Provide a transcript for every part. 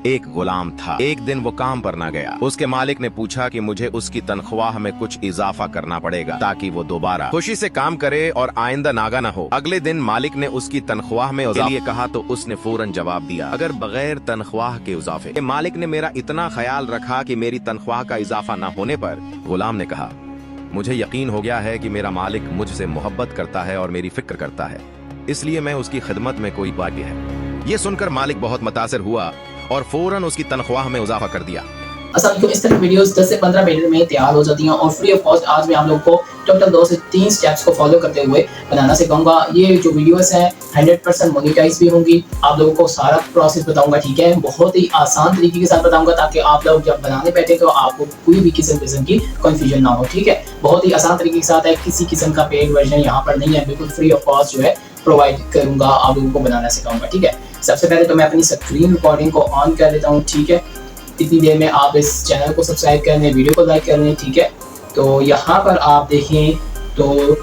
एक गुलाम था। एक दिन वो काम पर ना गया। उसके मालिक ने पूछा कि मुझे उसकी तनख्वाह में कुछ इजाफा करना पड़ेगा ताकि वो दोबारा खुशी से काम करे और आइंदा नागा न हो। अगले दिन मालिक ने उसकी तनख्वाह में इजाफे के लिए कहा तो उसने फौरन जवाब दिया, अगर बगैर तनख्वाह के इजाफे। मालिक ने मेरा इतना ख्याल रखा कि मेरी तनख्वाह का इजाफा न होने पर गुलाम ने कहा, मुझे यकीन हो गया है कि मेरा मालिक मुझसे मोहब्बत करता है और मेरी फिक्र करता है, इसलिए मैं उसकी खिदमत में कोई बाकी है। ये सुनकर मालिक बहुत मुतासिर हुआ और फौरन उसकी तनख्वाह में इजाफा कर दिया। अस्सलाम वालेकुम। इस तरह की वीडियोस 10 से 15 मिनट में तैयार हो जाती हैं और फ्री ऑफ कॉस्ट। आज मैं आप लोगों को टोटल 2 से 3 स्टेप्स को फॉलो करते हुए बनाना सिखाऊंगा। ये जो वीडियोस हैं 100% मोनेटाइज भी होंगी। आप लोगों को सारा प्रोसेस बताऊंगा, ठीक है, बहुत ही आसान तरीके के साथ बताऊंगा ताकि आप लोग जब बनाने बैठे तो आपको कोई भी किस्म की कंफ्यूजन ना हो, ठीक है। बहुत ही आसान तरीके के साथ है, किसी किस्म का पेड वर्जन यहाँ पर नहीं है, बिल्कुल फ्री ऑफ कॉस्ट जो है प्रोवाइड करूंगा, आप लोगों को बनाना सिखाऊंगा, ठीक है। सबसे पहले तो मैं अपनी स्क्रीन रिकॉर्डिंग को ऑन कर लेता हूँ, ठीक है। इतनी देर में आप इस चैनल को सब्सक्राइब कर लें, वीडियो को लाइक कर लें, ठीक है। तो यहाँ पर आप देखें तो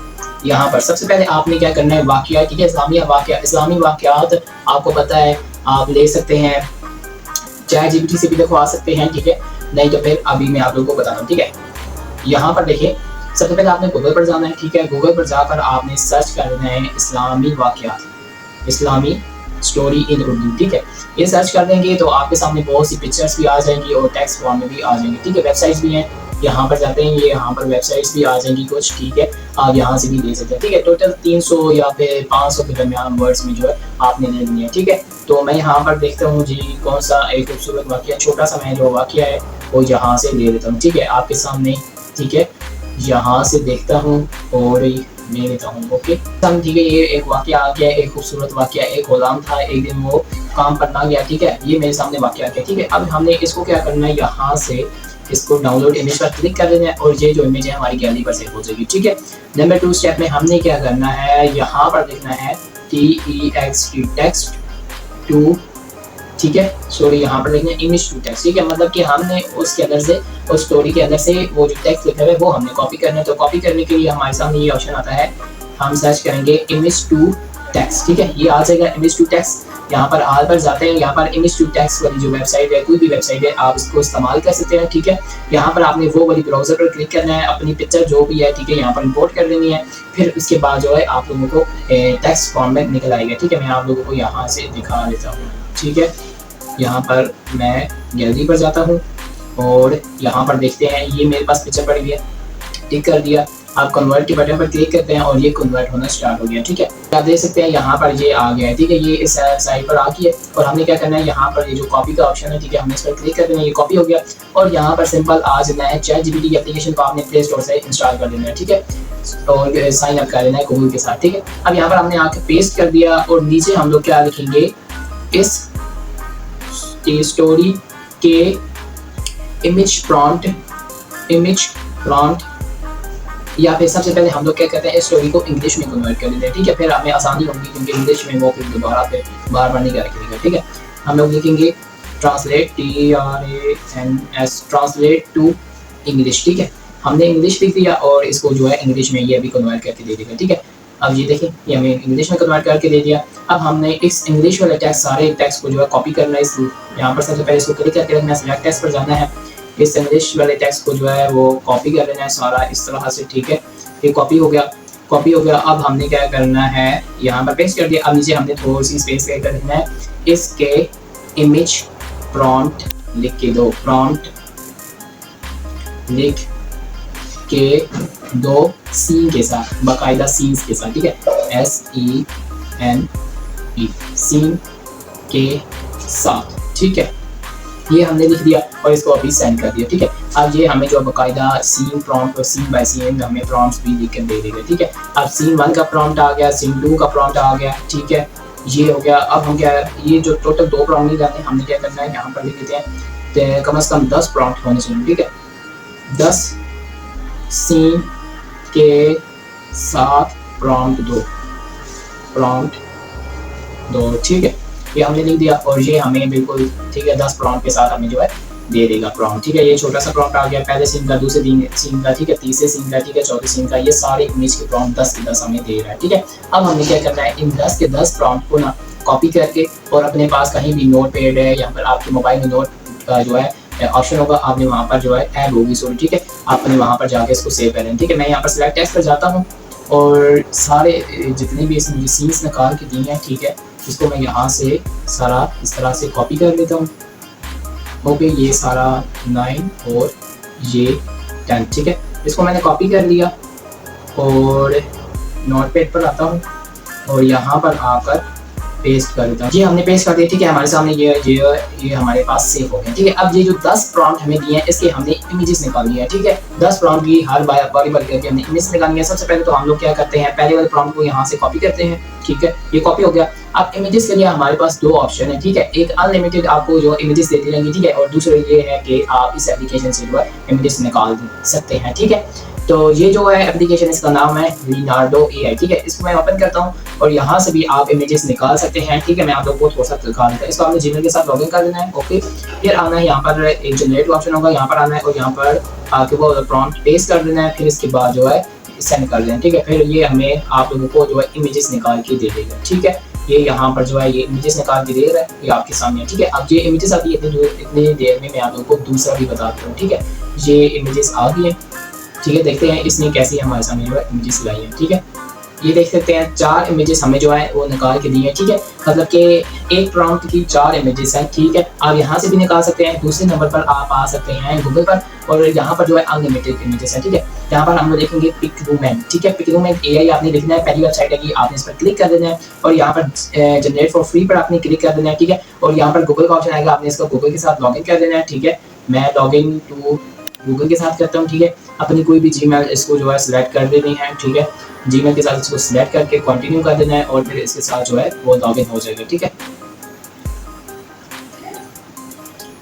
यहाँ पर सबसे पहले आपने क्या करना है, वाक़या, ठीक है, इस्लामी वाक़यात आपको पता है आप ले सकते हैं, ChatGPT से भी लिखवा सकते हैं, ठीक है। नहीं तो फिर अभी मैं आप लोगों को बता रहा हूँ, ठीक है। यहाँ पर देखिए सबसे पहले आपने गूगल पर जाना है, ठीक है। गूगल पर जाकर आपने सर्च करना है इस्लामी वाक़यात, इस्लामी स्टोरी इन उर्दू, ठीक है। ये सर्च कर देंगे तो आपके सामने बहुत सी पिक्चर्स भी आ जाएंगी और टेक्स्ट फॉर्म में भी आ जाएंगी, ठीक है। वेबसाइट्स भी हैं, यहाँ पर जाते हैं, ये यहाँ पर वेबसाइट्स भी आ जाएंगी कुछ, ठीक है। आप यहाँ से भी ले सकते हैं, ठीक है। टोटल 300 या फिर 500 के दरमियान वर्ड्स में जो है आपने ले लिया, ठीक है। तो मैं यहाँ पर देखता हूँ जी कौन सा एक खूबसूरत वाक़या, छोटा सा मैं जो वाक़या है वो यहाँ से ले लेता हूँ, ठीक है, आपके सामने, ठीक है। यहाँ से देखता हूँ और ले लेता हूँ, ओके, ठीक है। ये एक वाक़या आ गया, एक खूबसूरत वाक़या। एक गुलाम था, एक दिन वो काम पर ना गया, ठीक है। ये मेरे सामने वाक़या आ गया, ठीक है। अब हमने इसको क्या करना है, यहाँ से इसको डाउनलोड इमेज पर क्लिक कर देना है और ये जो इमेज है हमारी गैलरी पर सेव हो जाएगी, ठीक है। नंबर 2 स्टेप में हमने क्या करना है, यहाँ पर लिखना है TEXT टेक्स्ट टू, ठीक है, सॉरी यहाँ पर लिखना है इमेज टू टेक्स्ट, ठीक है। मतलब कि हमने उसके अंदर से, उस स्टोरी के अंदर से वो जो टेक्स्ट लिखा है वो हमने कॉपी करना है। तो कॉपी करने के लिए हमारे सामने ये ऑप्शन आता है, हम सर्च करेंगे इमेज टू टेक्स्ट, ठीक है। ये आ जाएगा इमेज टू टेक्स्ट। यहाँ पर आल पर जाते हैं, यहाँ पर इमेज टू टेक्स्ट वाली जो वेबसाइट है, कोई भी वेबसाइट है, आप इसको इस्तेमाल कर सकते हैं, ठीक है। यहाँ पर आपने वो वाली ब्राउजर पर क्लिक करना है, अपनी पिक्चर जो भी है, ठीक है, यहाँ पर इंपोर्ट कर देनी है। फिर उसके बाद जो है आप लोगों को टेक्स्ट फॉर्म में निकल आएगा, ठीक है। मैं आप लोगों को यहाँ से दिखा देता हूँ, ठीक है। यहाँ पर मैं गैलरी पर जाता हूँ और यहाँ पर देखते हैं, ये मेरे पास पिक्चर पड़ी हुई है, टिक कर दिया। आप कन्वर्ट के बटन पर क्लिक करते हैं और ये कन्वर्ट होना स्टार्ट हो गया, ठीक है। आप देख सकते हैं यहाँ पर ये आ गया है, ठीक है। ये इस साइड पर आ गई है और हमने क्या करना है, यहाँ पर ये जो कॉपी का ऑप्शन है, ठीक है, हमने इस पर क्लिक कर देना है, ये कॉपी हो गया। और यहाँ पर सिंपल आ जाना है, ChatGPT की एप्लीकेशन को आपने प्ले स्टोर से इंस्टॉल कर देना है, ठीक है, और साइन अप कर देना है गूगल के साथ, ठीक है। अब यहाँ पर हमने आके पेस्ट कर दिया और नीचे हम लोग क्या लिखेंगे, इस स्टोरी के इमेज प्रॉम्प्ट या फिर सबसे पहले हम लोग क्या करते हैं, इस स्टोरी को इंग्लिश में कन्वर्ट कर देते हैं, ठीक है। फिर हमें आसानी होगी क्योंकि इंग्लिश में वो फिर दोबारा पे बार बार नहीं करेगा, ठीक है। हम लोग लिखेंगे translate, TRANS, translate to English, ठीक है। हमने इंग्लिश लिख दिया और इसको जो है इंग्लिश में ये भी कन्वर्ट करके दे देगा, ठीक है। अब ये देखें, ये हमें इंग्लिश में कन्वर्ट करके दे दिया। अब हमने इस इंग्लिश वाले टेक्स्ट, सारे टेक्स्ट को जो है कॉपी करना है। इस यहाँ पर सबसे पहले इसको क्लिक करके रखना है, सिलेक्ट टेक्स्ट पर जाना है, इस इंग्लिश वाले टेक्स्ट को जो है वो कॉपी कर लेना है सारा इस तरह से, ठीक है। ये कॉपी हो गया। अब हमने क्या करना है, यहाँ पर पेस्ट कर दिया। अब नीचे हमने थोड़ी सी स्पेस कर देना है, इसके इमेज प्रॉम्प्ट लिख के दो, प्रॉम्प्ट लिख के दो सीन के साथ, बाकायदा सीन्स के साथ, ठीक है, SENE, सीन के साथ, ठीक है। ये हमने लिख दिया और इसको अभी सेंड कर दिया, ठीक है। अब ये हमें जो बाकायदा सीन प्रॉम्प्ट और सीन बाय सीन हमें प्रॉम्प्ट्स भी लिख कर दे देगा, ठीक है। अब सीन 1 का प्रॉम्प्ट आ गया, सीन 2 का प्रॉम्प्ट आ गया, ठीक है, ये हो गया। अब हम क्या, ये जो टोटल 2 प्रॉम्प्ट नहीं जाते, हमने क्या करना है, यहाँ पर लिख देते हैं कम से कम 10 प्रॉम्प्ट होने चाहिए, ठीक है। 10 सीन के साथ प्रॉम्प्ट दो, ठीक है। ये हमने लिख दिया और ये हमें बिल्कुल, ठीक है, 10 प्रॉम्प्ट के साथ हमें जो है दे देगा प्रॉम्प्ट, ठीक है। ये छोटा सा प्रॉम्प्ट आ गया, पहले सीन का, दूसरे सीन का, ठीक है, तीसरे सीन का, ठीक है, चौथे सीन का। ये सारे इमेज के प्रॉम्प्ट 10 के 10 हमें दे रहा है, ठीक है। अब हमने क्या करना है, इन 10 के 10 प्रॉम्प्ट को ना कॉपी करके और अपने पास कहीं भी नोट पैड है या फिर आपके मोबाइल में नोट का जो है ऑप्शन होगा, आपने वहाँ पर जो है ऐप होगी सॉरी, ठीक है, आपने वहाँ पर जाके इसको सेव कर लेना, ठीक है। मैं यहाँ पर सिलेक्ट टेक्स्ट पर जाता हूँ और सारे जितने भी इसमें सीन्स निकाल के दिए हैं, ठीक है, इसको मैं यहाँ से सारा इस तरह से कॉपी कर लेता हूँ। ओके, ये सारा 9 और ये 10, ठीक है, इसको मैंने कॉपी कर लिया और नोटपैड पर आता हूँ और यहाँ पर आकर पेस्ट कर देता हूँ। ये हमने पेस्ट कर दिया, ठीक है, हमारे सामने ये हमारे पास सेव हो गया, ठीक है। अब ये जो 10 प्रॉम्प्ट हमें दिए हैं इसके हमने इमेजेस निकालनी है, ठीक है। 10 प्रॉम्प्ट की हर बारी करके हमने इमेज निकालनी है। सबसे पहले तो हम लोग क्या करते हैं, पहले वाले प्रॉम्प्ट को यहाँ से कॉपी करते हैं, ठीक है, ये कॉपी हो गया। अब इमेजेस के लिए हमारे पास 2 ऑप्शन है, ठीक है, एक अनलिमिटेड आपको जो इमेजेस देती रहेंगी, ठीक है, और दूसरा ये है कि आप इस एप्लीकेशन से जो है इमेजेस निकाल सकते हैं, ठीक है। तो ये जो है एप्लीकेशन, इसका नाम है लिनार्डो AI, ठीक है, इसको मैं ओपन करता हूँ और यहाँ से भी आप इमेजेस निकाल सकते हैं, ठीक है। मैं आप लोगों को थोड़ा सा दिखा देता हूँ। इसको आपने जीमेल के साथ लॉगिन कर देना है, ओके, फिर आना है यहाँ पर एक जनरेट ऑप्शन होगा, यहाँ पर आना है और यहाँ पर आके वो प्रॉम्प्ट पेस्ट कर देना है, फिर इसके बाद जो है सेंड कर देना है, ठीक है। फिर ये हमें आप लोगों को जो है इमेजेस निकाल के दे देगा, ठीक है। ये यहाँ पर जो है ये इमेजेस निकाल के दे रहा है, ये आपके सामने है, ठीक है। अब ये इमेजेस आती है इतनी देर में मैं आप लोगों को दूसरा भी बता देता हूँ, ठीक है। ये इमेजेस आ गई है, ठीक है, देखते हैं इसने कैसे हमारे सामने जो है इमेजेस लाई है, ठीक है। ये देख सकते हैं 4 इमेजेस हमें जो है वो निकाल के दी है, ठीक है, मतलब कि एक प्रॉम्प्ट की 4 इमेजेस हैं, ठीक है। आप यहाँ से भी निकाल सकते हैं। दूसरे नंबर पर आप आ सकते हैं गूगल पर और यहाँ पर जो है अनलिमिटेड इमेजेस हैं, ठीक है। यहाँ पर हम लोग देखेंगे पिक्रूमैन, ठीक है, पिक्रूमैन AI आपने लिखना है, पहली वेबसाइट है कि आपने इस पर क्लिक कर देना है और यहाँ पर जनरेट फॉर फ्री पर आपने क्लिक कर देना है, ठीक है। और यहाँ पर गूगल का ऑप्शन आएगा, आपने इसको गूगल के साथ लॉगिन कर देना है, ठीक है। मैं लॉगिन टू गूगल के साथ करता हूँ, ठीक है। अपनी कोई भी जीमेल इसको जो है सिलेक्ट कर देनी है, ठीक है। जीमेल के साथ इसको सिलेक्ट करके कंटिन्यू कर देना है और फिर इसके साथ जो है वो लॉगिन हो जाएगा, ठीक है।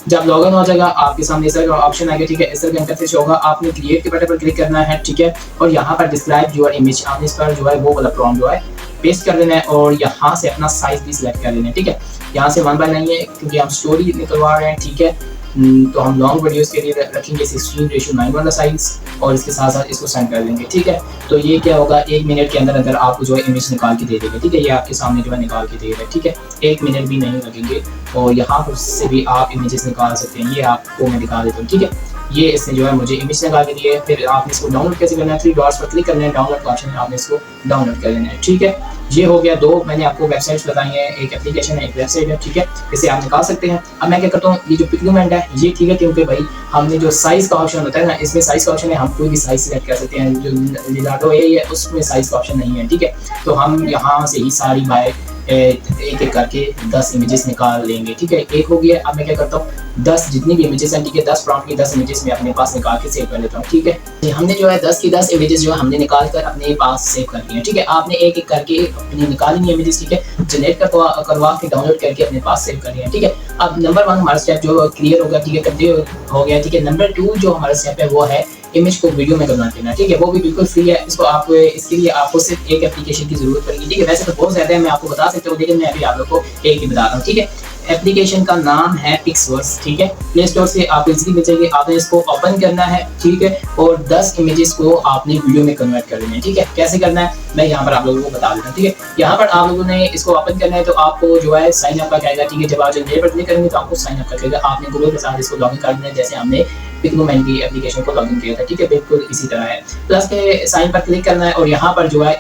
जब लॉगिन हो जाएगा आपके सामने इस तरह का ऑप्शन आएगा, ठीक है, इस तरह का इंटरफेस होगा। आपने क्रिएट के बटन पर क्लिक करना है, ठीक है, और यहाँ पर डिस्क्राइब योर इमेज, आपने इस पर जो है वो वाला प्रॉम्प्ट जो है पेस्ट कर देना है और यहाँ से अपना साइज भी सिलेक्ट कर देना है, ठीक है। यहाँ से 1 बाय 9 है क्योंकि हम स्टोरी निकलवा रहे हैं, ठीक है, तो हम लॉन्ग वीडियोस के लिए रखेंगे 16:9 वाला साइज और इसके साथ साथ इसको सेंड कर देंगे, ठीक है। तो ये क्या होगा, 1 मिनट के अंदर अंदर आपको जो है इमेज निकाल के दे देगा, ठीक है। ये आपके सामने जो है निकाल के दे रहा है, ठीक है, 1 मिनट भी नहीं लगेंगे और यहाँ पर से भी आप इमेजेस निकाल सकते हैं। ये आपको मैं दिखा देता हूँ, ठीक है। ये इसने जो है मुझे इमेज निकाल के दी है। फिर आपने इसको डाउनलोड कैसे करना है, 3 डॉट्स पर क्लिक करना है, डाउनलोड का ऑप्शन है, आपने इसको डाउनलोड कर लेना है, ठीक है। ये हो गया 2 मैंने आपको वेबसाइट्स बताई हैं, एक एप्लीकेशन है, एक वेबसाइट है, ठीक है, इसे आप निकाल सकते हैं। अब मैं क्या करता हूँ, ये जो पिक्रूमैन है ये ठीक है, क्योंकि भाई हमने जो साइज का ऑप्शन होता है ना, इसमें साइज का ऑप्शन है, हम कोई भी साइज सिलेक्ट कर सकते हैं। जो लिनार्डो AI है उसमें साइज का ऑप्शन नहीं है, ठीक है। तो हम यहाँ से ही सारी बाय एक एक करके 10 इमेजेस निकाल लेंगे, ठीक है। एक हो गया। अब मैं क्या करता हूँ, 10 जितनी भी इमेजेस हैं, ठीक है, 10 प्रॉम्प्ट की 10 इमेजेस मैं अपने पास निकाल के सेव कर लेता हूँ, ठीक है। हमने जो है 10 की 10 इमेजेस जो है हमने निकाल कर अपने पास सेव कर ली है, ठीक है। आपने एक एक करके अपनी निकाली इमेजेस, ठीक है, जनरेट करवा के डाउनलोड करके अपने पास सेव कर लिया, ठीक है। अब नंबर 1 हमारा स्टेप जो क्लियर होगा, ठीक है, कंप्लीट हो गया, ठीक है। नंबर 2 जो हमारा स्टेप है वो है इमेज को वीडियो में कन्वर्ट करना, ठीक है, वो भी बिल्कुल फ्री है। इसको आप इसके लिए आपको सिर्फ एक एप्लीकेशन की जरूरत पड़ेगी, ठीक है। वैसे तो बहुत ज्यादा है, मैं आपको बता सकता हूँ, लेकिन मैं अभी आप लोग को एक ही बता रहा हूँ, ठीक है। एप्लीकेशन का नाम है पिक्सवर्स, ठीक है, प्ले स्टोर से आपको इजीली मिल जाएगी। आपने इसको ओपन करना है, ठीक है, और 10 इमेजेस को आपने वीडियो में कन्वर्ट कर देना है, ठीक है। कैसे करना है मैं यहाँ पर आप लोगों को बता देता हूँ, ठीक है। यहाँ पर आप लोगों ने इसको ओपन करना है तो आपको जो है साइन अप का कहेगा, ठीक है। जब आप जनरेट पर क्लिक करेंगे तो आपको साइन अप का कहेगा, आपने गूगल के साथ इसको लॉगिन कर देना है, जैसे हमने पिक्रूमैन की एप्लीकेशन को लॉगिन किया था, ठीक है, बिल्कुल इसी तरह है। प्लस के साइन पर क्लिक करना है और यहाँ पर जो है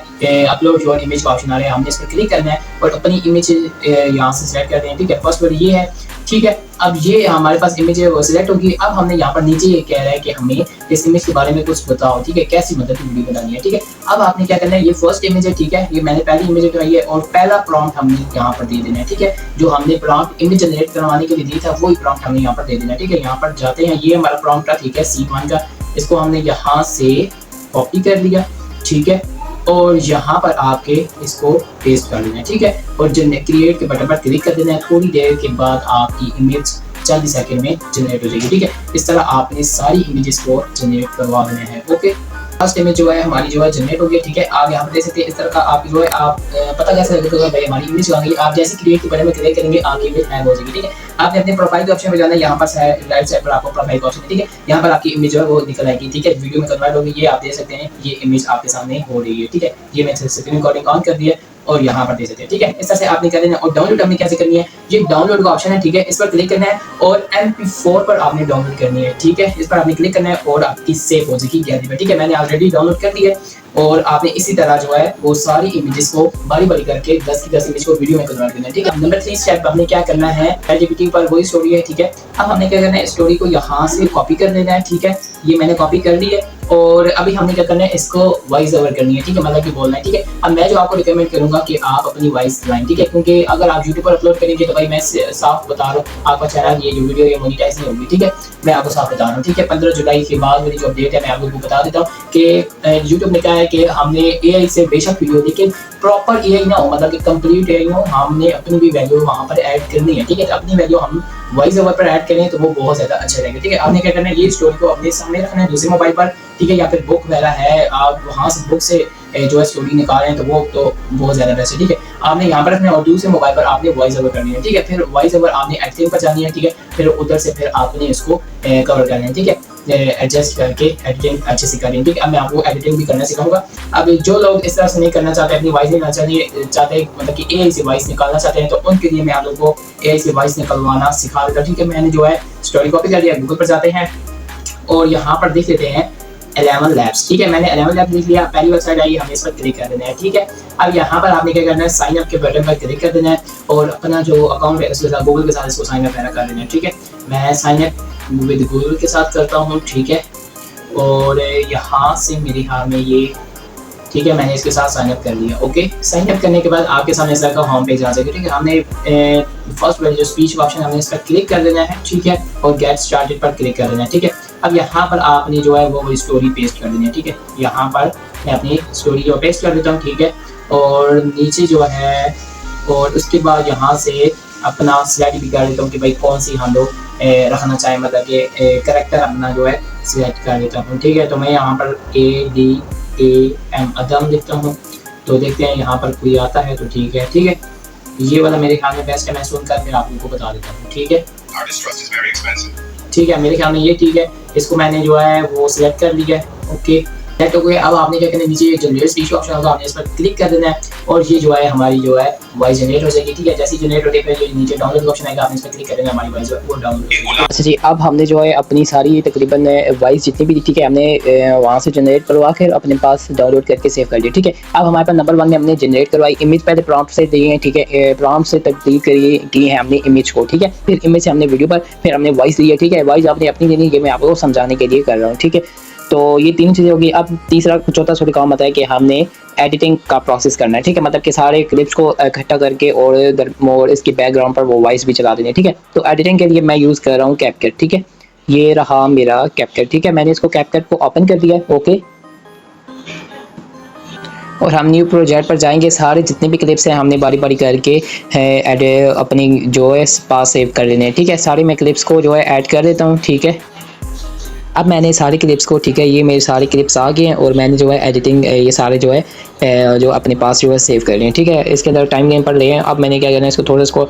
अपलोड योर इमेज का ऑप्शन आ रहा है, हमने इस पर क्लिक करना है और अपनी इमेज यहाँ से सिलेक्ट कर दें, ठीक है। फर्स्ट वर्ड ये है, ठीक है। अब ये हमारे पास इमेज है वो सिलेक्ट होगी। अब हमने यहाँ पर नीचे ये कह रहा है कि हमें इस इमेज के बारे में कुछ बताओ, ठीक है, कैसी मतलब की वीडियो बनानी है, ठीक है। अब आपने क्या करना है, ये फर्स्ट इमेज है, ठीक है, ये मैंने पहली इमेज उठाई है और पहला प्रॉम्प्ट हमने यहाँ पर दे देना है, ठीक है। जो हमने प्रॉम्प्ट इमेज जनरेट करवाने के लिए दिया था वही प्रॉम्प्ट हमने यहाँ पर दे देना है, ठीक है। यहाँ पर जाते हैं, ये हमारा प्रॉम्प्ट था, ठीक है, C1 का। इसको हमने यहाँ से कॉपी कर लिया, ठीक है, और यहाँ पर आपके इसको पेस्ट कर देना है, ठीक है, और क्रिएट के बटन पर क्लिक कर देना है। थोड़ी देर के बाद आपकी इमेज चंद ही सेकंड में जनरेट हो जाएगी, ठीक है। इस तरह आपने सारी इमेजेस को जनरेट करवा देना है, ओके। फर्स्ट इमेज जो है हमारी जो है जनरेट हो गई, ठीक है। आप यहाँ पर देख सकते हैं इस तरह का आप जो है आप पता कैसे लगेगा भाई हमारी इमेज आ गई। आप जैसे क्रिएट के बटन में क्लिक करेंगे आपकी इमेज ऐड हो जाएगी, ठीक है। आपने अपने प्रोफाइल के ऑप्शन में जाना है, यहाँ पर राइट साइड पर आपको प्रोफाइल का ऑप्शन है, ठीक है। यहाँ पर आपकी इमेज जो है वो निकल आएगी, ठीक है, वीडियो में कन्वर्ट होगी। ये आप देख सकते हैं, ये इमेज आपके सामने हो रही है, ठीक है। ये मैंने स्क्रीन रिकॉर्डिंग ऑन कर दिया और यहाँ पर दे सकते हैं, ठीक है। इस तरह से आपने कर देना। और डाउनलोड आपने कैसे करनी है, ये डाउनलोड का ऑप्शन है, ठीक है, इस पर क्लिक करना है और MP4 पर आपने डाउनलोड करनी है, ठीक है। इस पर आपने क्लिक करना है और आपकी सेव हो जाएगी गैलरी में, ठीक है। मैंने ऑलरेडी डाउनलोड कर दी है और आपने इसी तरह जो है वो सारी इमेजेस को बारी बारी करके 10 की 10 इमेज को वीडियो में कन्वर्ट करना है, ठीक है। नंबर 3 स्टेप हमने क्या करना है, ChatGPT पर वही स्टोरी है, ठीक है। अब हमने क्या करना है, स्टोरी को यहाँ से कॉपी कर लेना है, ठीक है। ये मैंने कॉपी कर ली है और अभी हमने क्या करना है, इसको वॉइस ओवर करनी है, ठीक है, मतलब कि बोलना है, ठीक है। अब मैं जो आपको रिकमेंड करूंगा कि आप अपनी वॉइस लाइन, ठीक है, क्योंकि अगर आप यूट्यूब पर अपलोड करेंगे तो भाई मैं साफ बता रहा हूँ आपका चैनल ये जो वीडियो ये मोनेटाइज नहीं होगी, ठीक है। मैं आपको साफ बता रहा हूँ, ठीक है। 15 जुलाई के बाद मेरी जो अपडेट है मैं आप लोगों को बता देता हूँ कि यूट्यूब ने कहा है कि हमने AI से बेशक वीडियो, लेकिन प्रॉपर AI ना हो, मतलब कि कंप्लीट AI ना हो, हमने अपनी भी वैल्यू वहाँ पर ऐड करनी है, ठीक है। अपनी वैल्यू हम वॉइस ओवर पर ऐड करें तो वो बहुत ज़्यादा अच्छा रहेगा, ठीक है। आपने क्या करना है, ये स्टोरी को अपने सामने रखना है दूसरे मोबाइल पर, ठीक है, या फिर बुक वगैरह है, आप वहाँ से बुक से जो है स्टोरी निकाल रहे हैं तो वो तो बहुत ज़्यादा बेस्ट है, ठीक है। आपने यहाँ पर रखना है और दूसरे मोबाइल पर आपने वॉइस ओवर करनी है, ठीक है। फिर वॉइस ओवर आपने एडिटिंग पर जानी है, ठीक है। फिर उधर से फिर आपने इसको कवर करना है, ठीक है, एडजस्ट करके एडिटिंग अच्छे से करें, ठीक है। अब मैं आपको एडिटिंग भी करना सिखाऊंगा। अब जो लोग इस तरह से नहीं करना चाहते, अपनी वॉइस नहीं चाहते, मतलब कि AI से वॉइस निकालना चाहते हैं, तो उनके लिए मैं आप लोगों को AI से वॉइस निकलवाना सिखा देता हूँ, ठीक है। मैंने जो है स्टोरी कॉपी कर दिया, गूगल पर जाते हैं और यहाँ पर देख लेते हैं 11 लैब्स, ठीक है। मैंने 11 लैब्स लिख लिया, पहली वेबसाइट आई, हमें इस पर क्लिक कर देना है, ठीक है। अब यहाँ पर आपने क्या करना है, साइन अप के बटन पर क्लिक कर देना है और अपना जो अकाउंट है उसके साथ गूगल के साथ इसको साइन अप कर देना है, ठीक है। मैं साइन अप विद गूगल के साथ करता हूँ, ठीक है। और यहाँ से मेरे हाथ में ये, ठीक है, मैंने इसके साथ साइन अप कर लिया। ओके, साइन अप करने के बाद आपके सामने इस तरह का होम पेज आ जाएगा, ठीक है। हमने फर्स्ट वाली जो स्पीच का ऑप्शन हमने इस पर क्लिक कर देना है, ठीक है, और गेट स्टार्टेड पर क्लिक कर देना है, ठीक है। अब यहाँ पर आपने जो है वो स्टोरी पेस्ट कर देनी है, ठीक है। यहाँ पर मैं अपनी स्टोरी जो पेस्ट कर देता हूँ, ठीक है। और नीचे जो है और उसके बाद यहाँ से अपना सिलेक्ट भी कर देता हूँ कि भाई कौन सी हम लोग रखना चाहें, मतलब कि करेक्टर अपना जो है सिलेक्ट कर देता हूँ, ठीक है। तो मैं यहाँ पर ADAM अदम लिखता हूँ, तो देखते हैं यहाँ पर कोई आता है तो ठीक है, ठीक है। ये वाला मेरे ख्याल में बेस्ट है, मैं सुनकर फिर आप लोगों को बता देता हूँ, ठीक है। ठीक है, मेरे ख्याल में ये ठीक है। इसको मैंने जो है वो सिलेक्ट कर लिया है, ओके, सेलेक्ट हो गया। अब आपने क्या करना है, नीचे जनरेट स्पीच ऑप्शन होगा, आपने इस पर क्लिक कर देना है और ये जो है हमारी जो है वॉइस जनरेट हो जाएगी, ठीक है। जैसे जनरेट होते हैं जो नीचे डाउनलोड ऑप्शन आएगा, आपने इस पर क्लिक कर देना, हमारी वॉइस वो डाउनलोड। अच्छा जी, अब हमने जो है अपनी सारी तकरीबन वॉइस जितनी भी, ठीक है, हमने वहाँ से जनरेट करवा कर अपने पास डाउनलोड करके सेव कर लिया, ठीक है। अब हमारे पास नंबर 1 में हमने जनरेट करवाई इमेज, पहले प्रॉम्प्ट से दी है, ठीक है, प्रॉम्प्ट से तब्दील की है हमने इमेज को, ठीक है। फिर इमेज से हमने वीडियो पर, फिर हमने वॉइस दी है, ठीक है। वॉइस आपने अपनी देनी है, मैं आपको समझाने के लिए कर रहा हूँ, ठीक है। तो ये 3 चीज़ें होगी। अब चौथा थोड़ी काम आता है कि हमने एडिटिंग का प्रोसेस करना है, ठीक है, मतलब कि सारे क्लिप्स को इकट्ठा करके और इसके बैकग्राउंड पर वो वॉइस भी चला देनी है, ठीक है। तो एडिटिंग के लिए मैं यूज़ कर रहा हूँ कैपकट, ठीक है। ये रहा मेरा कैपकट, ठीक है। मैंने इसको कैपकट को ओपन कर दिया, ओके। और हम न्यू प्रोजेक्ट पर जाएंगे, सारे जितने भी क्लिप्स हैं हमने बारी बारी करके अपनी जो है पास सेव कर लेने हैं, ठीक है। सारे मैं क्लिप्स को जो है ऐड कर देता हूँ, ठीक है। अब मैंने सारे क्लिप्स को, ठीक है, ये मेरे सारे क्लिप्स आ गए हैं और मैंने जो है एडिटिंग ये सारे जो है जो अपने पास जो है सेव कर लिए हैं, ठीक है। इसके अंदर टाइम लाइन पर ले हैं। अब मैंने क्या करना है, इसको थोड़ा इसको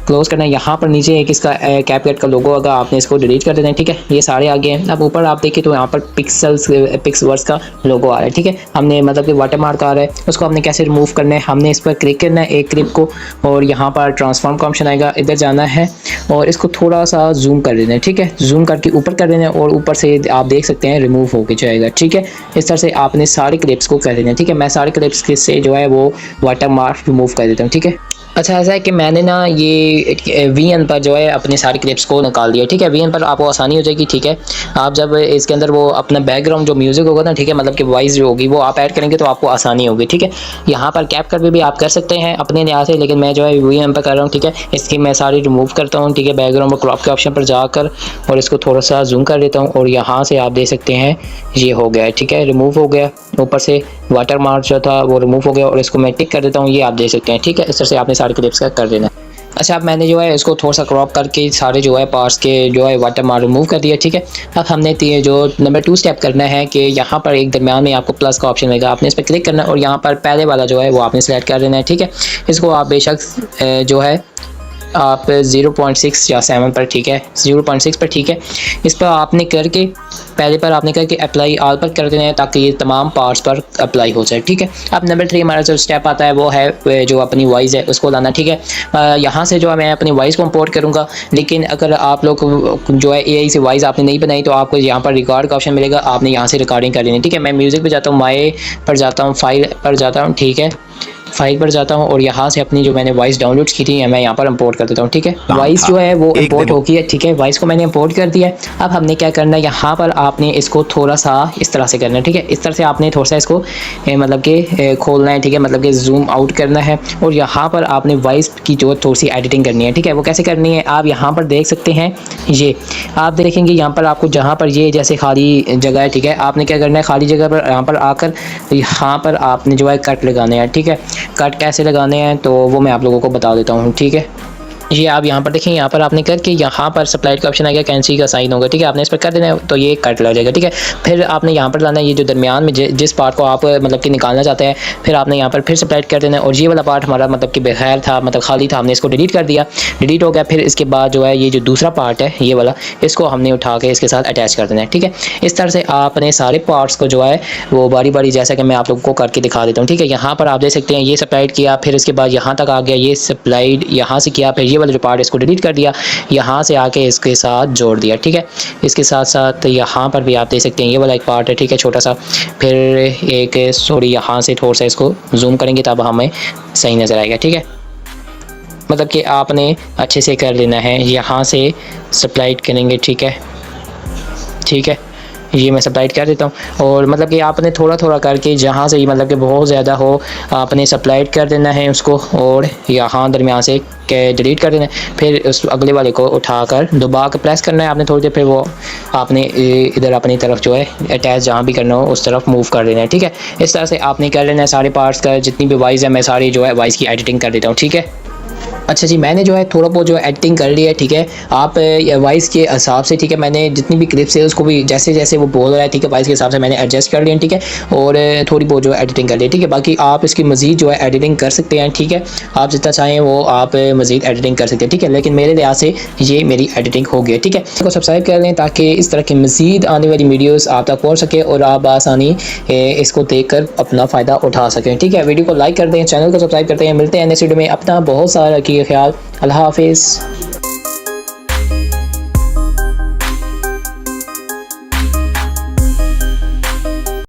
क्लोज करना है। यहाँ पर नीचे एक इसका कैपकट का लोगो होगा, आपने इसको डिलीट कर देना है, ठीक है। ये सारे आ गए हैं। अब ऊपर आप देखिए तो यहाँ पर पिक्सवर्स का लोगो आ रहा है, ठीक है। हमने मतलब कि वाटर मार्क आ रहा है, उसको हमने कैसे रिमूव करना है, हमने इस पर क्लिक करना है एक क्लिप को और यहाँ पर ट्रांसफॉर्म का ऑप्शन आएगा, इधर जाना है और इसको थोड़ा सा जूम कर देना है, ठीक है। जूम करके ऊपर कर देना है और ऊपर से आप देख सकते हैं रिमूव होके जाएगा, ठीक है। इस तरह से आपने सारे क्लिप्स को कर देना है, ठीक है। मैं सारे क्लिप्स से जो है वो वाटर मार्क रिमूव कर देता हूँ, ठीक है। अच्छा, ऐसा है कि मैंने ना ये VN पर जो है अपने सारे क्लिप्स को निकाल दिया, ठीक है। VN पर आपको आसानी हो जाएगी, ठीक है। आप जब इसके अंदर वो अपना बैकग्राउंड जो म्यूज़िक होगा ना, ठीक है, मतलब कि वॉइस जो होगी वो आप ऐड करेंगे तो आपको आसानी होगी, ठीक है। यहाँ पर कैपकट भी आप कर सकते हैं अपने लिहाज से, लेकिन मैं जो है VN पर कर रहा हूँ, ठीक है। इसकी मैं सारी रिमूव करता हूँ, ठीक है। बैकग्राउंड और क्रॉप के ऑप्शन पर जाकर और इसको थोड़ा सा जूम कर देता हूँ और यहाँ से आप देख सकते हैं ये हो गया, ठीक है, रिमूव हो गया। ऊपर से वाटर मार्क जो था वो रिमूव हो गया और इसको मैं टिक कर देता हूँ, ये आप देख सकते हैं, ठीक है। इस तरह से आपने सारे क्लिप्स का कर देना। अच्छा, अब मैंने जो है इसको थोड़ा सा क्रॉप करके सारे जो है पार्ट्स के जो है वाटर मार्क रिमूव कर दिया, ठीक है। अब हमने जो नंबर 2 स्टेप करना है कि यहाँ पर एक दरम्यान में आपको प्लस का ऑप्शन मिलेगा, आपने इस पर क्लिक करना है और यहाँ पर पहले वाला जो है वो आपने सेलेक्ट कर देना है, ठीक है। इसको आप बेशक जो है आप 0.6 या 7 पर, ठीक है, 0.6 पर, ठीक है। इस पर आपने करके पहले पर आपने करके अप्लाई ऑल पर कर देना है ताकि ये तमाम पार्ट्स पर अप्लाई हो जाए, ठीक है। अब नंबर 3 हमारा जो स्टेप आता है वो है जो अपनी वॉइस है उसको लाना, ठीक है। यहाँ से जो है मैं अपनी वॉइस को इंपोर्ट करूँगा, लेकिन अगर आप लोग जो है AI से वॉइस आपने नहीं बनाई तो आपको यहाँ पर रिकॉर्ड का ऑप्शन मिलेगा, आपने यहाँ से रिकॉर्डिंग कर लेनी, ठीक है। मैं म्यूज़िक पर जाता हूँ, माई पर जाता हूँ, फाइल पर जाता हूँ, ठीक है, फाइल पर जाता हूँ और यहाँ से अपनी जो मैंने वॉइस डाउनलोड की थी मैं यहाँ पर इंपोर्ट कर देता हूँ, ठीक है। वॉइस जो है वो इंपोर्ट हो गई है, ठीक है, वॉइस को मैंने इंपोर्ट कर दिया है। अब हमने क्या करना है, यहाँ पर आपने इसको थोड़ा सा इस तरह से करना है, ठीक है। इस तरह से आपने थोड़ा सा इसको मतलब कि खोलना है, ठीक है, मतलब कि जूम आउट करना है और यहाँ पर आपने वॉइस की जो थोड़ी सी एडिटिंग करनी है, ठीक है। वो कैसे करनी है आप यहाँ पर देख सकते हैं, ये आप देखेंगे यहाँ पर आपको जहाँ पर ये जैसे खाली जगह है, ठीक है, आपने क्या करना है, खाली जगह पर यहाँ पर आकर यहाँ पर आपने जो है कट लगाने हैं, ठीक है। कट कैसे लगाने हैं तो वो मैं आप लोगों को बता देता हूँ, ठीक है। ये आप यहाँ पर देखें, यहाँ पर आपने करके यहाँ पर सप्लाइड का ऑप्शन आएगा, कैंसी का साइन होगा, ठीक है, आपने इस पर कर देना है तो ये कट लग जाएगा, ठीक है। फिर आपने यहाँ पर लाना है ये जो दरमियान में जिस पार्ट को आप मतलब कि निकालना चाहते हैं, फिर आपने यहाँ पर फिर सप्लाइड कर देना है और ये वाला पार्ट हमारा मतलब कि बेखैर था, मतलब खाली था, हमने इसको डिलीट कर दिया, डिलीट हो गया। फिर इसके बाद जो है ये जो दूसरा पार्ट है ये वाला, इसको हमने उठा के इसके साथ अटैच कर देना है, ठीक है। इस तरह से आपने सारे पार्ट्स को जो है वो बारी बारी जैसा कि मैं आप लोगों को करके दिखा देता हूँ, ठीक है। यहाँ पर आप देख सकते हैं ये सप्लाइड किया, फिर इसके बाद यहाँ तक आ गया, ये सप्लाइड यहाँ से किया, फिर ये वाला जो पार्ट इसको डिलीट कर दिया, यहाँ से आके इसके साथ जोड़ दिया, ठीक है। इसके साथ साथ यहाँ पर भी आप देख सकते हैं ये वाला एक पार्ट है, ठीक है, छोटा सा। फिर एक सॉरी यहाँ से थोड़ा सा इसको जूम करेंगे तब हमें सही नज़र आएगा, ठीक है। मतलब कि आपने अच्छे से कर लेना है, यहाँ से सप्लाइड करेंगे, ठीक है, ठीक है। ये मैं सप्लाइड कर देता हूँ और मतलब कि आपने थोड़ा थोड़ा करके जहाँ से मतलब कि बहुत ज़्यादा हो आपने सप्लाइड कर देना है उसको और यहाँ दरमियान से डिलीट कर देना है। फिर उस अगले वाले को उठाकर दबा के प्रेस करना है आपने थोड़ी देर, फिर वो आपने इधर अपनी तरफ जो है अटैच जहाँ भी करना हो उस तरफ मूव कर देना है, ठीक है। इस तरह से आपने कर लेना है सारे पार्ट्स का, जितनी भी वॉइस है मैं सारी जो है वॉइस की एडिटिंग कर देता हूँ, ठीक है। अच्छा जी, मैंने जो है थोड़ा बहुत जो एडिटिंग कर लिया है, ठीक है। आप वॉइस के हिसाब से, ठीक है, मैंने जितनी भी क्लिप्स है उसको भी जैसे जैसे वो बोल रहा है, ठीक है, वॉइस के हिसाब से मैंने एडजस्ट कर लिया, ठीक है, और थोड़ी बहुत जो है एडिटिंग कर ली, ठीक है। बाकी आप इसकी मज़ीद जो है एडिटिंग कर सकते हैं, ठीक है, आप जितना चाहें वो आप मज़ीद एडिटिंग कर सकते हैं, ठीक है। लेकिन मेरे लिहाज से ये मेरी एडिटिंग हो गई, ठीक है। इसको सब्सक्राइब कर लें ताकि इस तरह की मज़ीद आने वाली वीडियोज़ आप तक पहुँच सके और आप आसानी इसको देख कर अपना फ़ायदा उठा सकें, ठीक है। वीडियो को लाइक कर दें, चैनल को सब्सक्राइब करते हैं, मिलते हैं नेक्स्ट वीडियो में। अपना बहुत सारा रखिए ख्याल, अल्लाह हाफिज़।